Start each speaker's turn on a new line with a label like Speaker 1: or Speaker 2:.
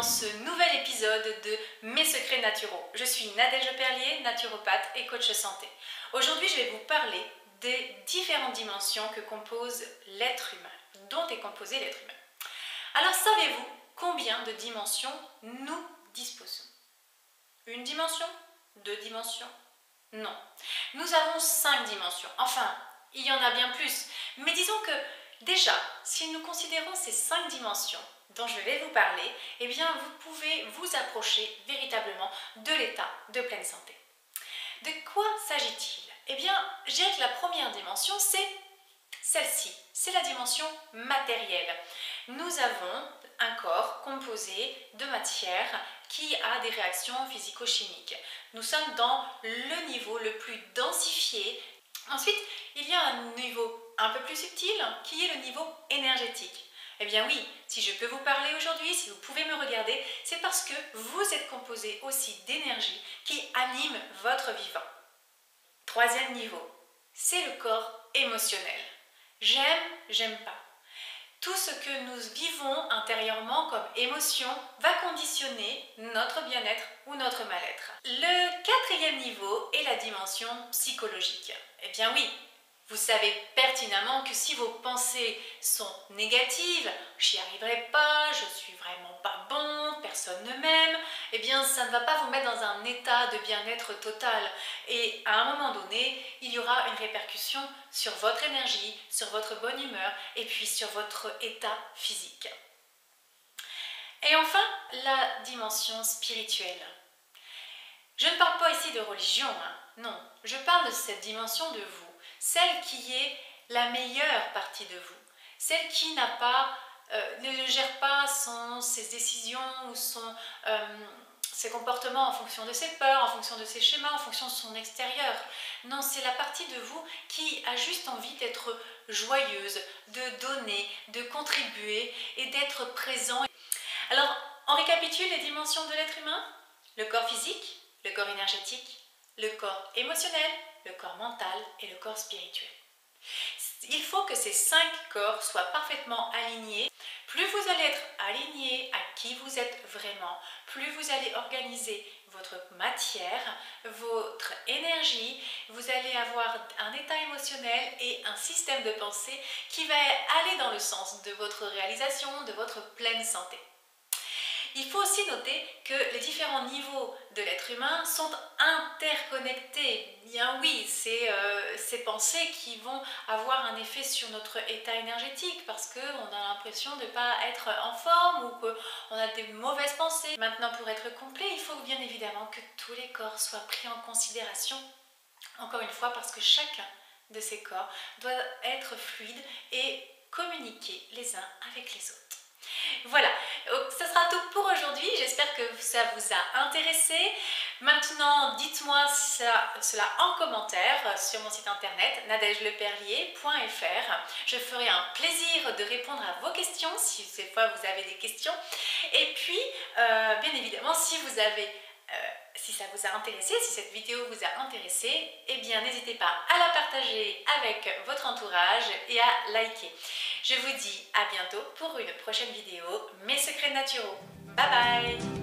Speaker 1: dans ce nouvel épisode de Mes secrets naturaux. Je suis Nadège Leperlier, naturopathe et coach santé. Aujourd'hui, je vais vous parler des différentes dimensions que compose l'être humain, dont est composé l'être humain. Alors, savez-vous combien de dimensions nous disposons? Une dimension? Deux dimensions? Non. Nous avons 5 dimensions. Enfin, il y en a bien plus. Mais disons que déjà, si nous considérons ces 5 dimensions dont je vais vous parler, eh bien vous pouvez vous approcher véritablement de l'état de pleine santé. De quoi s'agit-il? Eh bien, je dirais que la première dimension, c'est celle-ci. C'est la dimension matérielle. Nous avons un corps composé de matière qui a des réactions physico-chimiques. Nous sommes dans le niveau le plus densifié. Ensuite, il y a un niveau un peu plus subtil qui est le niveau énergétique. Eh bien oui, si je peux vous parler aujourd'hui, si vous pouvez me regarder, c'est parce que vous êtes composé aussi d'énergie qui anime votre vivant. Troisième niveau, c'est le corps émotionnel. J'aime, j'aime pas. Tout ce que nous vivons intérieurement comme émotion va conditionner notre bien-être ou notre mal-être. Le quatrième niveau est la dimension psychologique. Eh bien oui, vous savez pertinemment que si vos pensées sont négatives, j'y arriverai pas, je suis vraiment pas bon, personne ne m'aime, eh bien ça ne va pas vous mettre dans un état de bien-être total. Et à un moment donné, il y aura une répercussion sur votre énergie, sur votre bonne humeur et puis sur votre état physique. Et enfin, la dimension spirituelle. Je ne parle pas ici de religion, non, je parle de cette dimension de vous. Celle qui est la meilleure partie de vous, celle qui n'a pas, ne gère pas ses décisions ou ses comportements en fonction de ses peurs, en fonction de ses schémas, en fonction de son extérieur. Non, c'est la partie de vous qui a juste envie d'être joyeuse, de donner, de contribuer et d'être présent. Alors, on récapitule les dimensions de l'être humain: le corps physique, le corps énergétique, le corps émotionnel, le corps mental et le corps spirituel. Il faut que ces 5 corps soient parfaitement alignés. Plus vous allez être aligné à qui vous êtes vraiment, plus vous allez organiser votre matière, votre énergie, vous allez avoir un état émotionnel et un système de pensée qui va aller dans le sens de votre réalisation, de votre pleine santé. Il faut aussi noter que les différents niveaux de l'être humain sont interconnectés. Bien oui, c'est ces pensées qui vont avoir un effet sur notre état énergétique parce qu'on a l'impression de ne pas être en forme ou qu'on a des mauvaises pensées. Maintenant, pour être complet, il faut bien évidemment que tous les corps soient pris en considération. Encore une fois, parce que chacun de ces corps doit être fluide et communiquer les uns avec les autres. Voilà, ce sera tout pour aujourd'hui. J'espère que ça vous a intéressé. Maintenant, dites-moi cela en commentaire sur mon site internet nadejeleperlier.fr. Je ferai un plaisir de répondre à vos questions si cette fois vous avez des questions. Et puis, bien évidemment, si ça vous a intéressé, si cette vidéo vous a intéressé, eh bien n'hésitez pas à la partager avec votre entourage et à liker. Je vous dis à bientôt pour une prochaine vidéo, Mes secrets naturaux. Bye bye!